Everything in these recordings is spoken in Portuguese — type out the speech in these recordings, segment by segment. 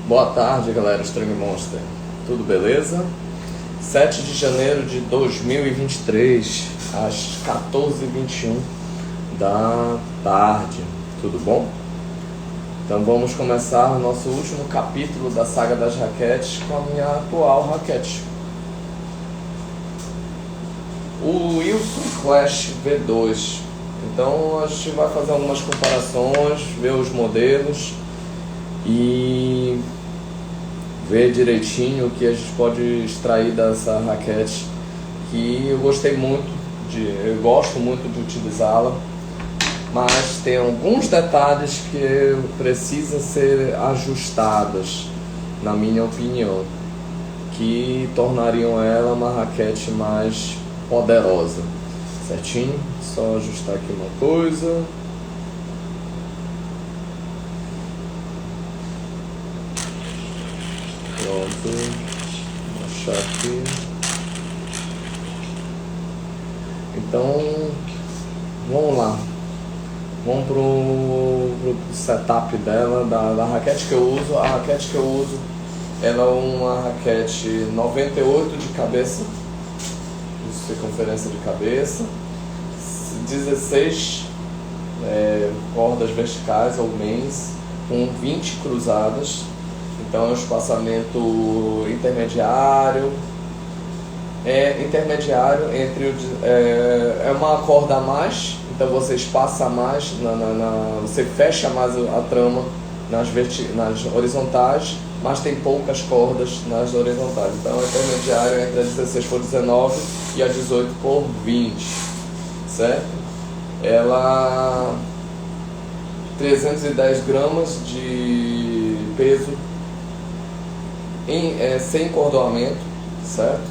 Boa tarde, galera Strong Monster. Tudo beleza? 7 de janeiro de 2023, às 14h21 da tarde. Tudo bom? Então vamos começar o nosso último capítulo da saga das raquetes com a minha atual raquete. O Wilson Clash V2. Então a gente vai fazer algumas comparações, ver os modelos e ver direitinho o que a gente pode extrair dessa raquete, que eu gostei muito eu gosto muito de utilizá-la, mas tem alguns detalhes que precisam ser ajustados, na minha opinião, que tornariam ela uma raquete mais poderosa. Certinho? Só ajustar aqui uma coisa. Pronto, vou achar aqui. Então, vamos lá. Vamos pro setup dela, da raquete que eu uso. A raquete que eu uso, ela é uma raquete 98 de cabeça, de circunferência de cabeça, 16 cordas verticais ou mains, com 20 cruzadas. Então é um espaçamento intermediário. Intermediário entre é uma corda a mais, então você espaça mais, você fecha mais a trama nas horizontais, mas tem poucas cordas nas horizontais. Então é intermediário entre a 16 por 19 e a 18 por 20, certo? Ela 310 gramas de peso sem cordoamento, certo?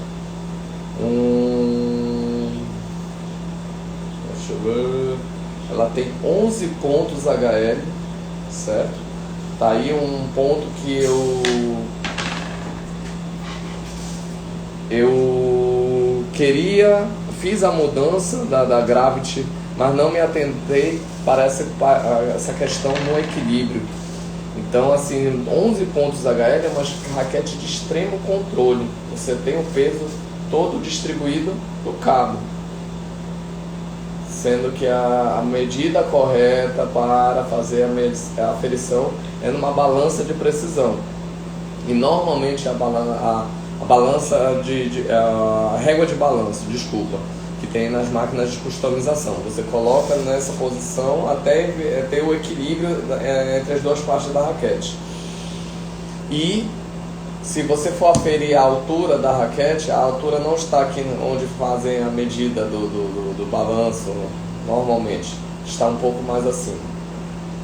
Deixa eu ver. Ela tem 11 pontos HL, certo? Tá aí um ponto que eu fiz a mudança da Gravity, mas não me atentei para essa questão no equilíbrio. Então, assim, 11 pontos HL é uma raquete de extremo controle. Você tem o peso todo distribuído no cabo, sendo que a medida correta para fazer a aferição é numa balança de precisão. E normalmente a régua de balanço, que tem nas máquinas de customização, você coloca nessa posição até ter o equilíbrio entre as duas partes da raquete. E se você for aferir a altura da raquete, a altura não está aqui onde fazem a medida do balanço normalmente, está um pouco mais acima.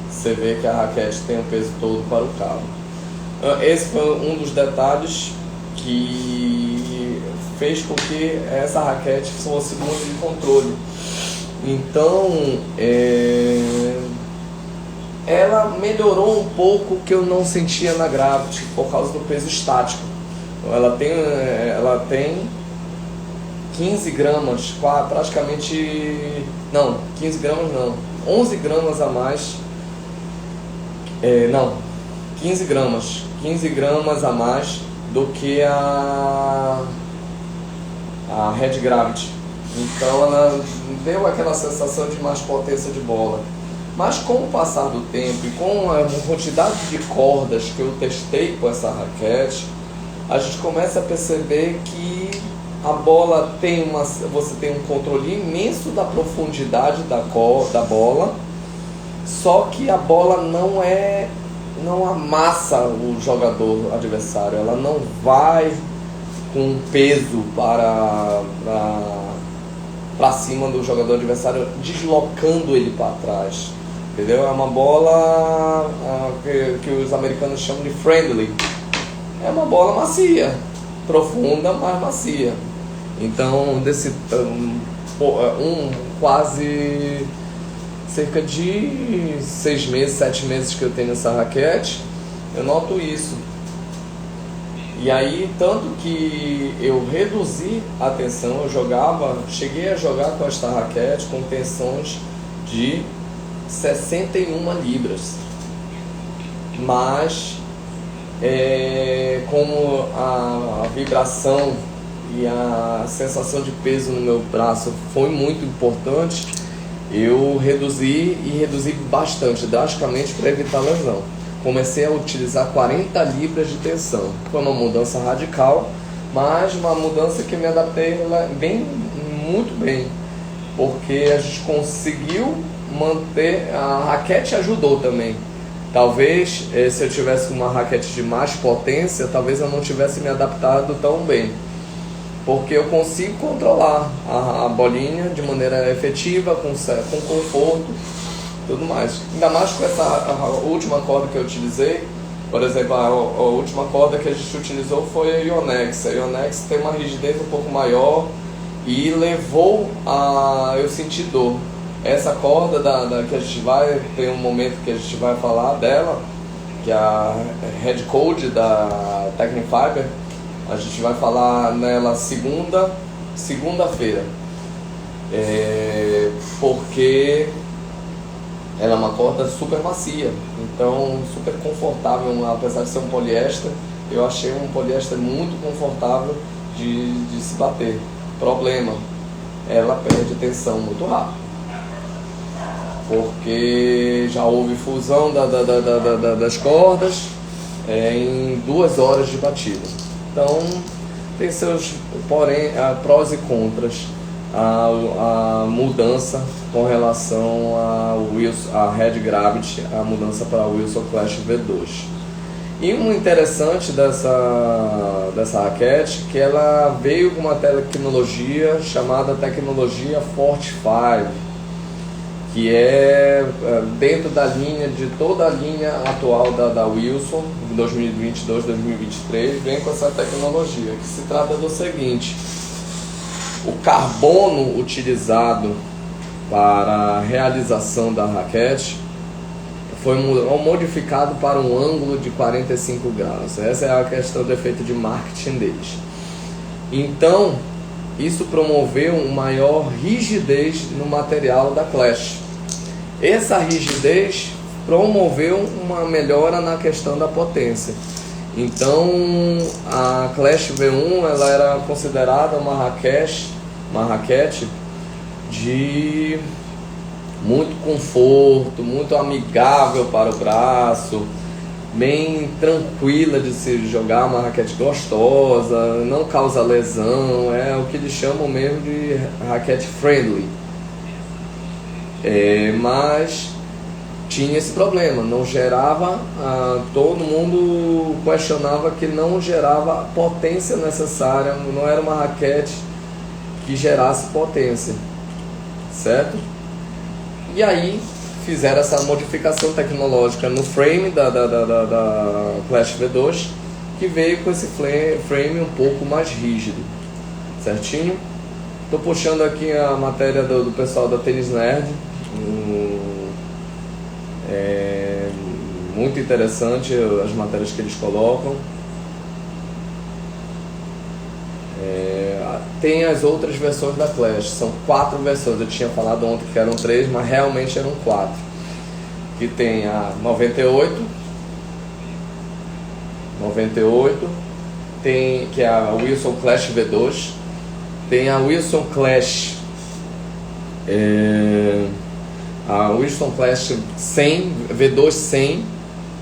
Você vê que a raquete tem o peso todo para o cabo. Esse foi um dos detalhes que fez com que essa raquete fosse muito de controle. Então, ela melhorou um pouco o que eu não sentia na Gravity por causa do peso estático. Ela tem 15 gramas, praticamente, não, 15 gramas não, 11 gramas a mais, 15 gramas a mais do que a Red Gravity. Então ela deu aquela sensação de mais potência de bola. Mas com o passar do tempo e com a quantidade de cordas que eu testei com essa raquete, a gente começa a perceber que a bola você tem um controle imenso da profundidade da bola, só que a bola não amassa o jogador adversário, ela não vai com peso para cima do jogador adversário, deslocando ele para trás. Entendeu? É uma bola que os americanos chamam de friendly. É uma bola macia, profunda, mas macia. Então, quase cerca de 6 meses, 7 meses que eu tenho essa raquete, eu noto isso. E aí, tanto que eu reduzi a tensão, cheguei a jogar com esta raquete com tensões de 61 libras. Mas como a vibração e a sensação de peso no meu braço foi muito importante, eu reduzi bastante, drasticamente, para evitar lesão. Comecei a utilizar 40 libras de tensão. Foi uma mudança radical, mas uma mudança que me adaptei muito bem, porque a gente conseguiu manter, a raquete ajudou também. Talvez se eu tivesse uma raquete de mais potência, talvez eu não tivesse me adaptado tão bem, porque eu consigo controlar a bolinha de maneira efetiva, com conforto, tudo mais. Ainda mais com a última corda que eu utilizei. Por exemplo, a última corda que a gente utilizou foi a Yonex. A Yonex tem uma rigidez um pouco maior e levou a eu sentir dor. Essa corda que a gente tem um momento que a gente vai falar dela, que é a Head Code da Tecnifiber. A gente vai falar nela segunda-feira, porque ela é uma corda super macia, então super confortável, apesar de ser um poliéster. Eu achei um poliéster muito confortável de se bater. Problema, ela perde tensão muito rápido, porque já houve fusão das cordas em 2 horas de batida. Então tem seus prós e contras a mudança com relação a Head Gravity, a mudança para a Wilson Clash V2. E um interessante dessa raquete, que ela veio com uma tecnologia chamada tecnologia Fortify, que é dentro da linha, de toda a linha atual da Wilson, de 2022, 2023, vem com essa tecnologia, que se trata do seguinte: o carbono utilizado para a realização da raquete foi modificado para um ângulo de 45 graus. Essa é a questão do efeito de marketing deles. Então, isso promoveu uma maior rigidez no material da Clash. Essa rigidez promoveu uma melhora na questão da potência. Então, a Clash V1 ela era considerada uma raquete de muito conforto, muito amigável para o braço, bem tranquila de se jogar, uma raquete gostosa, não causa lesão, é o que eles chamam mesmo de raquete friendly. Mas tinha esse problema, não gerava, todo mundo questionava que não gerava a potência necessária, não era uma raquete que gerasse potência, certo? E aí fizeram essa modificação tecnológica no frame da Clash V2, que veio com esse frame um pouco mais rígido, certinho? Estou puxando aqui a matéria do pessoal da Tênis Nerd, muito interessante as matérias que eles colocam. Tem as outras versões da Clash, são 4 versões, eu tinha falado ontem que eram 3, mas realmente eram 4. Que tem a 98, tem, que é a Wilson Clash V2, tem a Wilson Clash, a Wilson Clash 100, V2 100,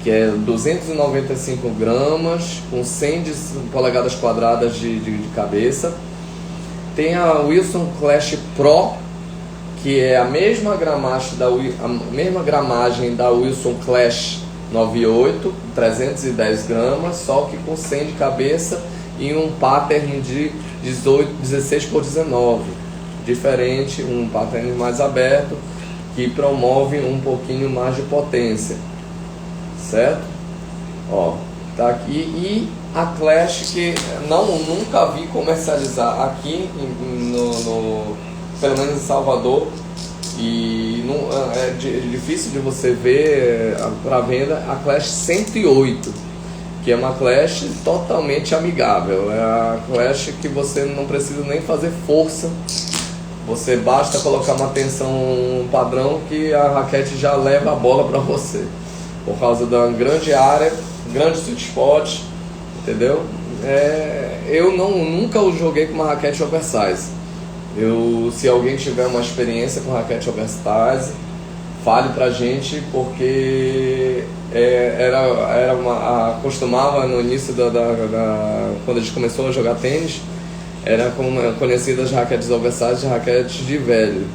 que é 295 gramas, com 100 polegadas quadradas de cabeça. Tem a Wilson Clash Pro, que é a mesma gramagem da Wilson Clash 98, 310 gramas, só que com 100 de cabeça e um pattern de 16 por 19, diferente, um pattern mais aberto, que promove um pouquinho mais de potência, certo? Ó, tá aqui. E a Clash, que nunca vi comercializar aqui pelo menos em Salvador, e é difícil de você ver para venda, a Clash 108, que é uma Clash totalmente amigável. É a Clash que você não precisa nem fazer força, você basta colocar uma tensão padrão que a raquete já leva a bola para você, por causa da grande área grande sweet spot, entendeu? Eu nunca o joguei com uma raquete oversize. Se alguém tiver uma experiência com raquete oversize, fale pra gente, porque costumava no início quando a gente começou a jogar tênis, era conhecidas as raquetes oversize, raquetes de velho,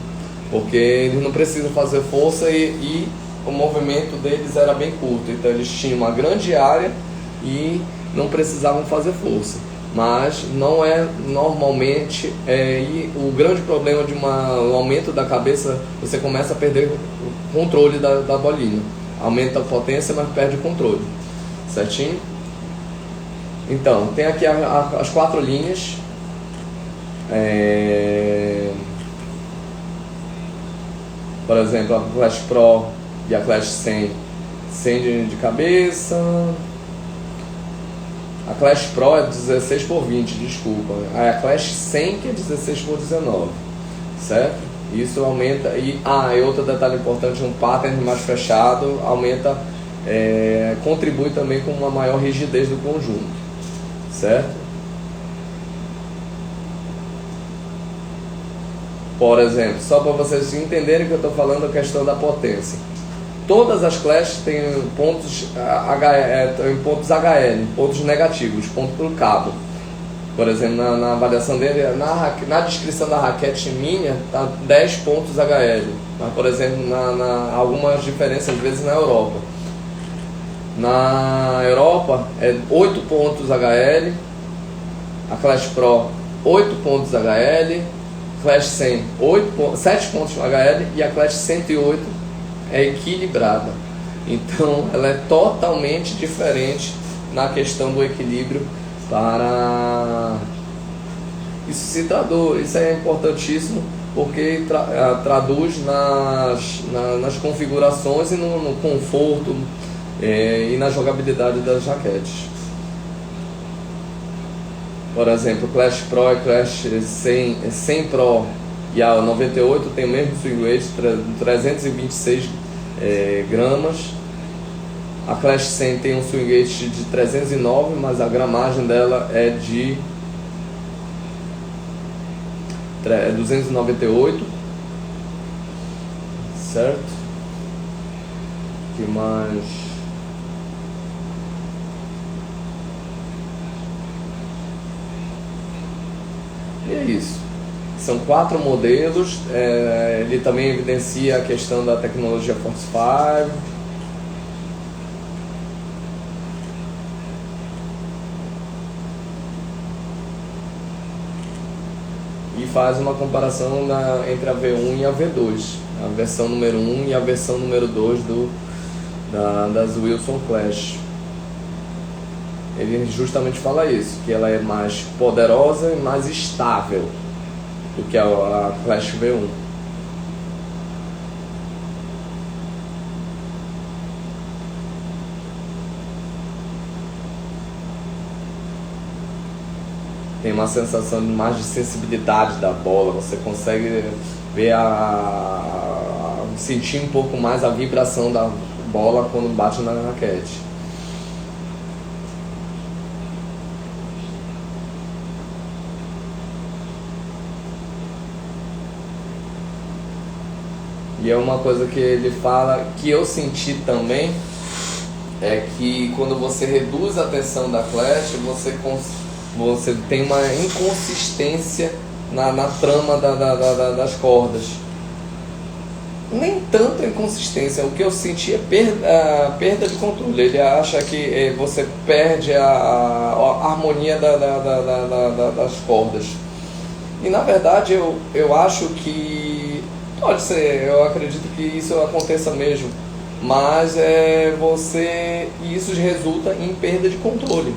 porque eles não precisam fazer força e o movimento deles era bem curto, então eles tinham uma grande área e não precisavam fazer força. Mas não é normalmente, e o grande problema de um aumento da cabeça, você começa a perder o controle da bolinha. Aumenta a potência, mas perde o controle. Certinho? Então, tem aqui as 4 linhas. Por exemplo, a Clash Pro e a Clash 100 de cabeça. A Clash Pro é 16x20, desculpa. A Clash 100 que é 16x19, certo? Isso aumenta. E outro detalhe importante, um pattern mais fechado aumenta, contribui também com uma maior rigidez do conjunto, certo? Por exemplo, só para vocês entenderem que eu estou falando a questão da potência. Todas as Clash têm pontos HL, pontos negativos, ponto por cabo. Por exemplo, na avaliação dele, na descrição da raquete minha, tá 10 pontos HL. Mas, por exemplo, algumas diferenças, às vezes, na Europa. Na Europa, é 8 pontos HL, a Clash Pro, 8 pontos HL, Clash 100, 7 pontos HL e a Clash 108 é equilibrada. Então ela é totalmente diferente na questão do equilíbrio. Isso é importantíssimo, porque traduz nas configurações e no conforto e na jogabilidade das raquetes. Por exemplo, Clash Pro e Clash 100 Pro e a 98 tem o mesmo swing weight, 326 gramas. A Clash 100 tem um swing weight de 309, mas a gramagem dela é de 298, certo? Que mais? E é isso. São 4 modelos. Ele também evidencia a questão da tecnologia Force 5. E faz uma comparação entre a V1 e a V2, a versão número 1 e a versão número 2 das Wilson Clash. Ele justamente fala isso, que ela é mais poderosa e mais estável do que a Clash V1. Tem uma sensação mais de sensibilidade da bola, você consegue ver sentir um pouco mais a vibração da bola quando bate na raquete. E é uma coisa que ele fala, que eu senti também, é que quando você reduz a tensão da Clash, você tem uma inconsistência na trama das cordas. Nem tanto inconsistência, o que eu senti é perda de controle. Ele acha que você perde a harmonia das cordas. E na verdade eu acho que pode ser, eu acredito que isso aconteça mesmo, mas isso resulta em perda de controle.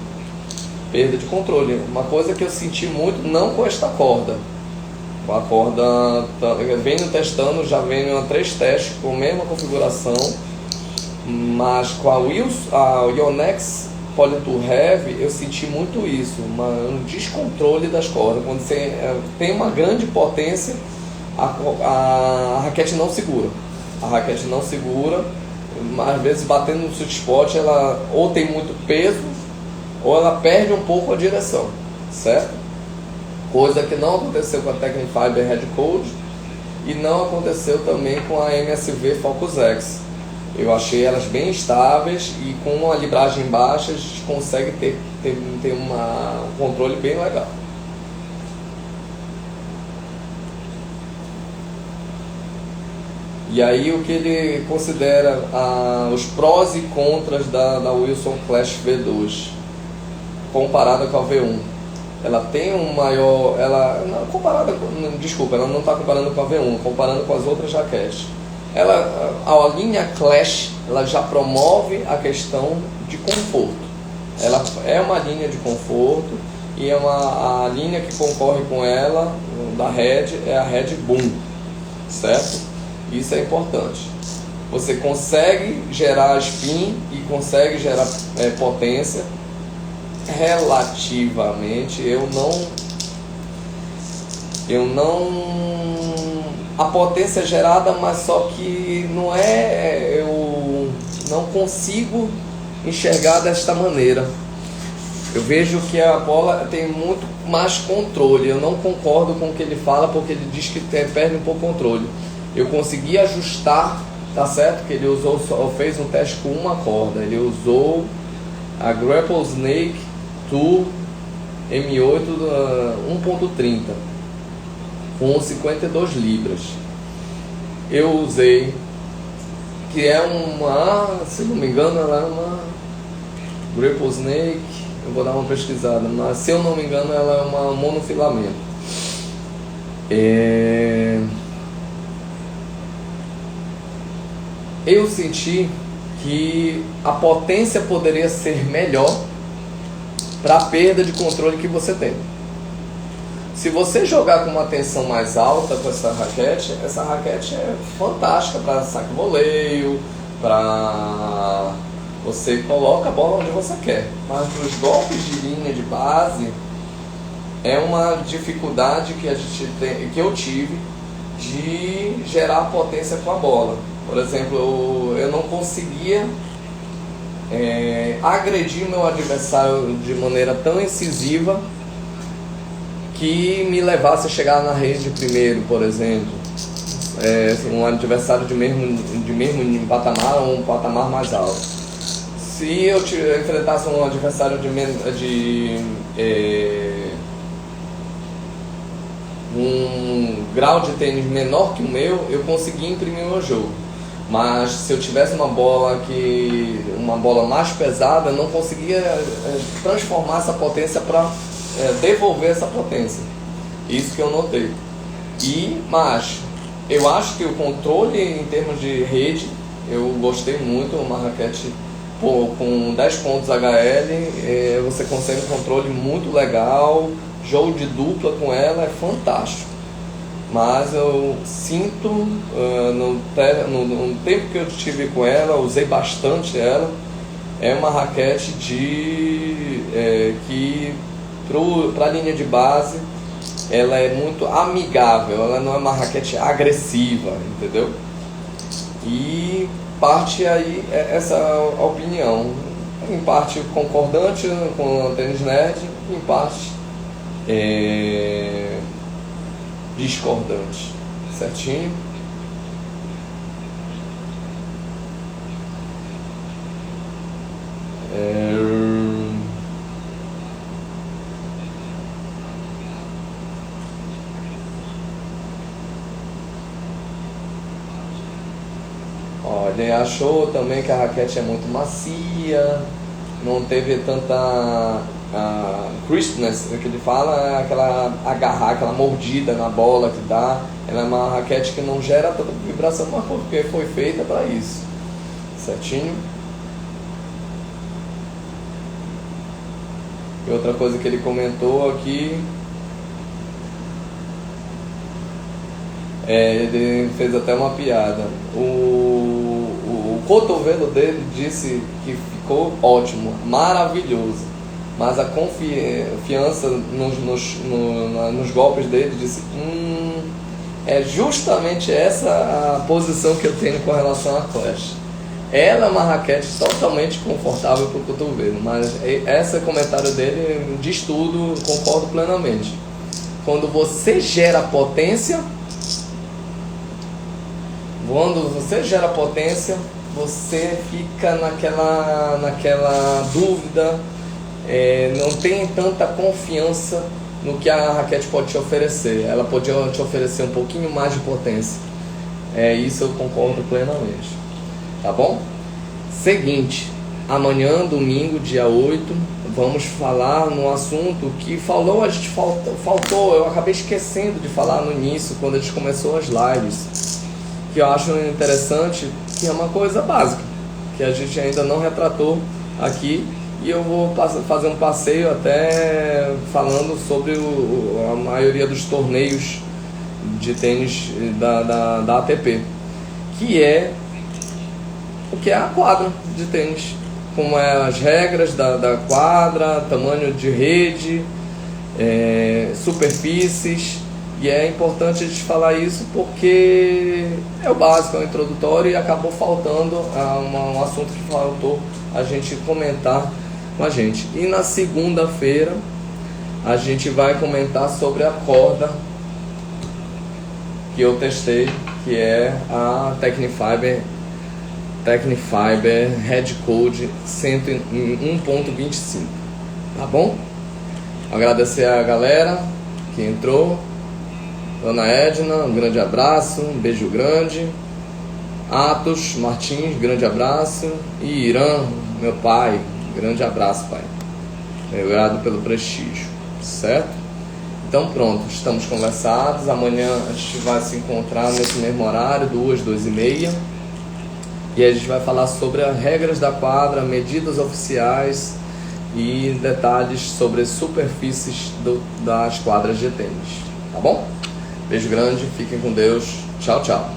Perda de controle. Uma coisa que eu senti muito, não com esta corda. Com a corda, eu venho testando, já venho a 3 testes com a mesma configuração, mas com a Yonex Polytool Heavy eu senti muito isso, um descontrole das cordas. Quando você tem uma grande potência, a raquete não segura. A raquete não segura, às vezes batendo no sweet spot, ela ou tem muito peso, ou ela perde um pouco a direção, certo? Coisa que não aconteceu com a Tecnifiber Head Code e não aconteceu também com a MSV Focus X. Eu achei elas bem estáveis e com uma libragem baixa a gente consegue ter um controle bem legal. E aí o que ele considera os prós e contras da Wilson Clash V2 comparada com a V1. Ela tem um maior... ela não está comparando com a V1, comparando com as outras raquetes. A linha Clash ela já promove a questão de conforto. Ela é uma linha de conforto e a linha que concorre com ela, da Red, é a Red Boom, certo? Isso é importante. Você consegue gerar spin e consegue gerar potência relativamente. A potência é gerada, mas só que eu não consigo enxergar desta maneira. Eu vejo que a bola tem muito mais controle. Eu não concordo com o que ele fala, porque ele diz que perde um pouco o controle. Eu consegui ajustar, tá certo? Que ele fez um teste com uma corda. Ele usou a Grapple Snake Tour M8 1.30 com 52 libras. Eu usei, que é se não me engano, ela é uma Grapple Snake. Eu vou dar uma pesquisada, mas se eu não me engano, ela é uma monofilamento. Eu senti que a potência poderia ser melhor para a perda de controle que você tem. Se você jogar com uma tensão mais alta com essa raquete é fantástica para saque voleio, para você coloca a bola onde você quer. Mas para os golpes de linha de base é uma dificuldade que eu tive de gerar potência com a bola. Por exemplo, eu não conseguia agredir meu adversário de maneira tão incisiva que me levasse a chegar na rede primeiro, por exemplo. Um adversário de mesmo patamar ou um patamar mais alto. Se eu enfrentasse um adversário um grau de tênis menor que o meu, eu conseguia imprimir o meu jogo. Mas se eu tivesse uma bola mais pesada, eu não conseguia transformar essa potência para devolver essa potência. Isso que eu notei. Mas eu acho que o controle em termos de rede, eu gostei muito. Uma raquete com 10 pontos HL, você consegue um controle muito legal. Jogo de dupla com ela é fantástico. Mas eu sinto, no tempo que eu estive com ela, usei bastante ela. É uma raquete que para a linha de base ela é muito amigável, ela não é uma raquete agressiva, entendeu? E parte aí essa opinião, em parte concordante com o Tênis Nerd, em parte discordante, certinho? Ele achou também que a raquete é muito macia, não teve tanta crispness, que ele fala, aquela agarrar, aquela mordida na bola que dá. Ela é uma raquete que não gera tanta vibração, mas porque foi feita para isso, certinho? E outra coisa que ele comentou aqui, ele fez até uma piada. O cotovelo dele disse que ficou ótimo, maravilhoso, mas a confiança nos golpes dele disse: é justamente essa a posição que eu tenho com relação a Clash. Ela é uma raquete totalmente confortável para o cotovelo, mas esse comentário dele diz tudo, concordo plenamente. Quando você gera potência, você fica naquela dúvida, não tem tanta confiança no que a raquete pode te oferecer. Ela pode te oferecer um pouquinho mais de potência. Isso eu concordo plenamente. Tá bom? Seguinte, amanhã, domingo, dia 8, vamos falar no assunto que faltou, eu acabei esquecendo de falar no início, quando a gente começou as lives, que eu acho interessante, que é uma coisa básica, que a gente ainda não retratou aqui, e eu vou fazer um passeio até falando sobre a maioria dos torneios de tênis da ATP, que é o que é a quadra de tênis, como as regras da quadra, tamanho de rede, superfícies, e é importante a gente falar isso porque é o básico, é o introdutório, e acabou faltando um assunto que faltou a gente comentar com a gente. E na segunda-feira a gente vai comentar sobre a corda que eu testei, que é a Tecnifiber Red Code 101.25, tá bom? Agradecer a galera que entrou. Dona Edna, um grande abraço, um beijo grande. Atos Martins, grande abraço. E Irã, meu pai, grande abraço, pai. Obrigado pelo prestígio, certo? Então pronto, estamos conversados. Amanhã a gente vai se encontrar nesse mesmo horário, 2h30. E a gente vai falar sobre as regras da quadra, medidas oficiais e detalhes sobre as superfícies das quadras de tênis. Tá bom? Beijo grande, fiquem com Deus. Tchau, tchau.